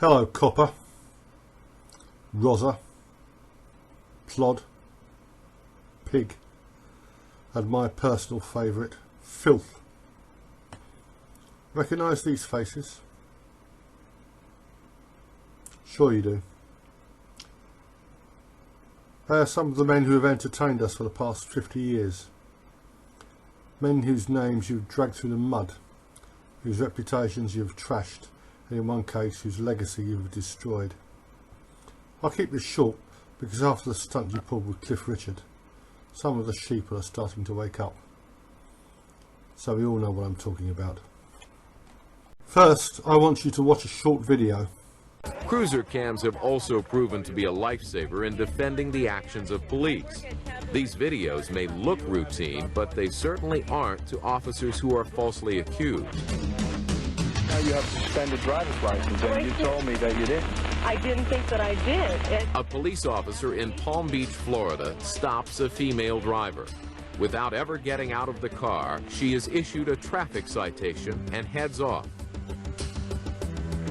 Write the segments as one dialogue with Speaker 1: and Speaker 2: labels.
Speaker 1: Hello Copper, Rosa, Plod, Pig, and my personal favourite, Filth. Recognise these faces? Sure you do. They are some of the men who have entertained us for the past 50 years. Men whose names you've dragged through the mud, whose reputations you've trashed, and in one case whose legacy you have destroyed. I'll keep this short because after the stunt you pulled with Cliff Richard, some of the sheep are starting to wake up. So we all know what I'm talking about. First, I want you to watch a short video.
Speaker 2: Cruiser cams have also proven to be a lifesaver in defending the actions of police. These videos may look routine, but they certainly aren't to officers who are falsely accused.
Speaker 3: Now you have suspended driver's license, and you told me that you didn't.
Speaker 4: I didn't think that I did.
Speaker 2: A police officer in Palm Beach, Florida, stops a female driver. Without ever getting out of the car, she is issued a traffic citation and heads off.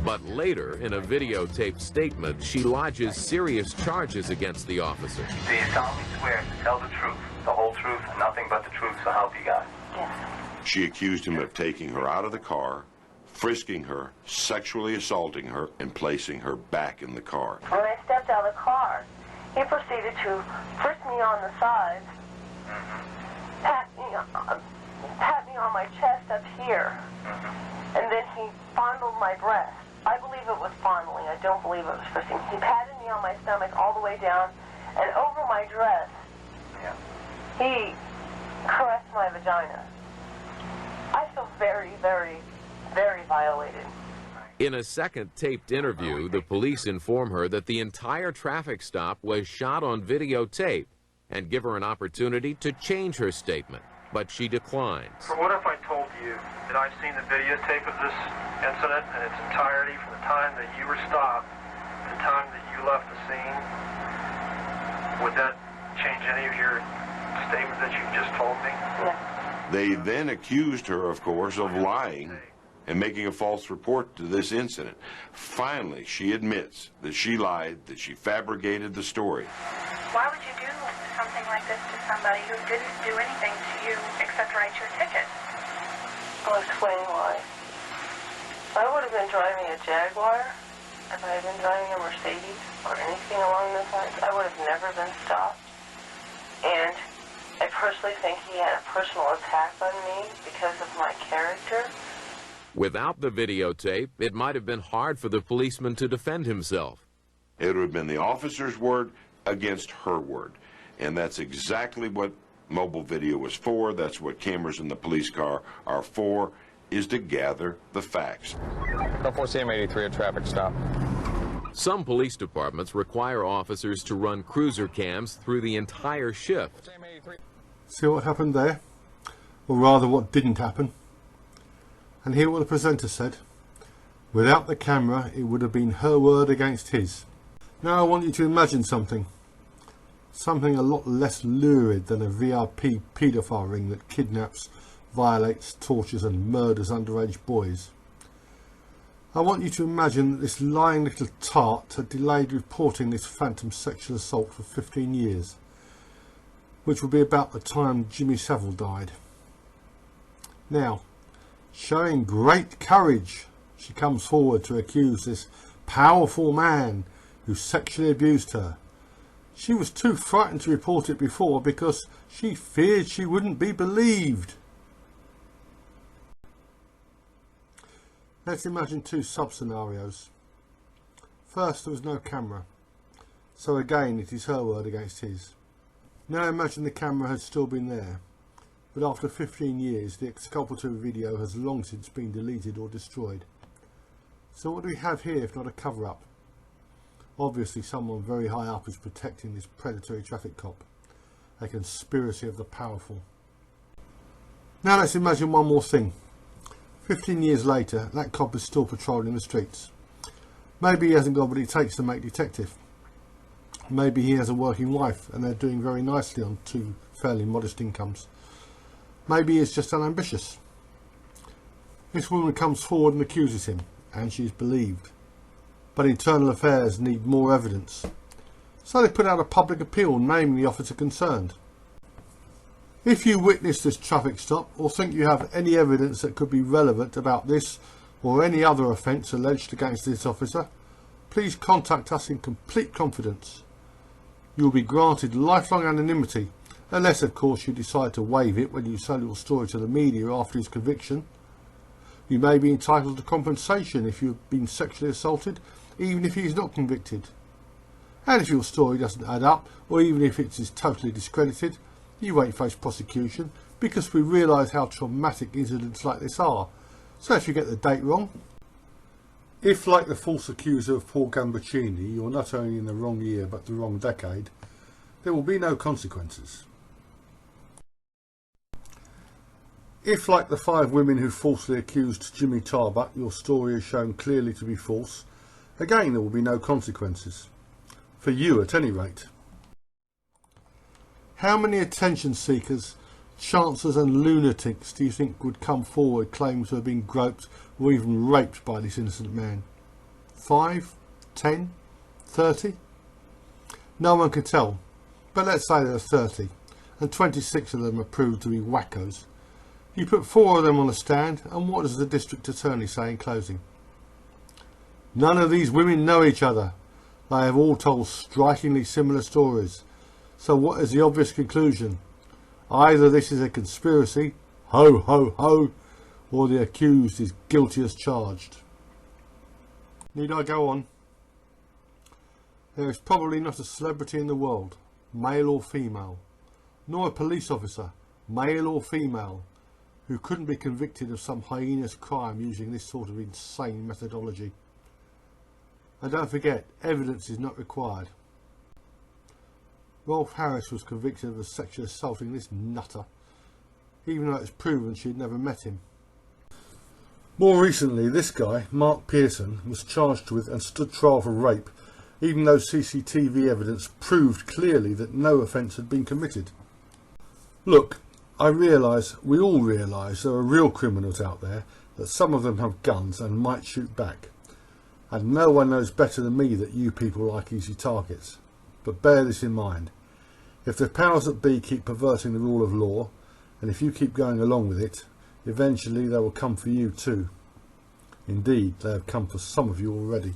Speaker 2: But later, in a videotaped statement, she lodges serious charges against the officer.
Speaker 5: Do you solemnly swear to tell the truth, the whole truth, and nothing but the truth, so help you God?
Speaker 4: Yes.
Speaker 6: She accused him of taking her out of the car, frisking her, sexually assaulting her, and placing her back in the car.
Speaker 4: When I stepped out of the car, he proceeded to frisk me on the sides, pat me on my chest up here, and then he fondled my breast. I believe it was fondling. I don't believe it was frisking. He patted me on my stomach all the way down and over my dress.
Speaker 5: Yeah.
Speaker 4: He caressed my vagina. I feel very, very, very violated.
Speaker 2: In a second taped interview, the police inform her that the entire traffic stop was shot on videotape and give her an opportunity to change her statement, but she declines.
Speaker 7: So what if I told you that I've seen the videotape of this incident in its entirety from the time that you were stopped to the time that you left the scene? Would that change any of your statement that you just told me?
Speaker 4: No.
Speaker 6: They then accused her, of course, of lying and making a false report to this incident. Finally, she admits that she lied, that she fabricated the story.
Speaker 8: Why would you do something like this to somebody who didn't do anything to you except write your ticket?
Speaker 4: I'll explain why. I would have been driving a Jaguar if I had been driving a Mercedes or anything along those lines. I would have never been stopped. And I personally think he had a personal attack on me because of my character.
Speaker 2: Without the videotape, it might have been hard for the policeman to defend himself.
Speaker 6: It would have been the officer's word against her word. And that's exactly what mobile video was for. That's what cameras in the police car are for, is to gather the facts.
Speaker 3: 4CM83, a traffic stop.
Speaker 2: Some police departments require officers to run cruiser cams through the entire shift.
Speaker 1: See what happened there? Or rather what didn't happen. And hear what the presenter said. Without the camera, it would have been her word against his. Now I want you to imagine something. Something a lot less lurid than a VIP paedophile ring that kidnaps, violates, tortures and murders underage boys. I want you to imagine that this lying little tart had delayed reporting this phantom sexual assault for 15 years, which would be about the time Jimmy Savile died. Now, showing great courage, she comes forward to accuse this powerful man who sexually abused her. She was too frightened to report it before because she feared she wouldn't be believed. Let's imagine two sub-scenarios. First, there was no camera, so again it is her word against his. Now imagine the camera had still been there, but after 15 years the exculpatory video has long since been deleted or destroyed. So what do we have here if not a cover-up? Obviously someone very high up is protecting this predatory traffic cop. A conspiracy of the powerful. Now let's imagine one more thing. 15 years later, that cop is still patrolling the streets. Maybe he hasn't got what it takes to make detective. Maybe he has a working wife and they're doing very nicely on two fairly modest incomes. Maybe he's just unambitious. This woman comes forward and accuses him, and she's believed. but Internal Affairs need more evidence. So they put out a public appeal naming the officer concerned. If you witness this traffic stop or think you have any evidence that could be relevant about this or any other offence alleged against this officer, please contact us in complete confidence. You will be granted lifelong anonymity, unless of course you decide to waive it when you sell your story to the media after his conviction. You may be entitled to compensation if you have been sexually assaulted, even if he is not convicted. And if your story doesn't add up, or even if it is totally discredited, you won't face prosecution, because we realise how traumatic incidents like this are. So if you get the date wrong, if like the false accuser of Paul Gambaccini, you're not only in the wrong year but the wrong decade, there will be no consequences. If like the 5 women who falsely accused Jimmy Tarbuck, your story is shown clearly to be false, again there will be no consequences. For you at any rate. How many attention seekers, chancers and lunatics do you think would come forward claiming to have been groped or even raped by this innocent man? 5? 10? 30? No one can tell, but let's say there are 30, and 26 of them are proved to be wackos. You put 4 of them on a stand, and what does the district attorney say in closing? None of these women know each other. They have all told strikingly similar stories. So what is the obvious conclusion? Either this is a conspiracy, ho ho ho, or the accused is guilty as charged. Need I go on? There is probably not a celebrity in the world, male or female, nor a police officer, male or female, who couldn't be convicted of some heinous crime using this sort of insane methodology. And don't forget, evidence is not required. Rolf Harris was convicted of sexually assaulting this nutter, even though it's proven she'd never met him. More recently, this guy, Mark Pearson, was charged with and stood trial for rape, even though CCTV evidence proved clearly that no offence had been committed. Look, I realise, we all realise there are real criminals out there, that some of them have guns and might shoot back. And no one knows better than me that you people like easy targets. But bear this in mind. If the powers that be keep perverting the rule of law, and if you keep going along with it, eventually they will come for you too. Indeed, they have come for some of you already.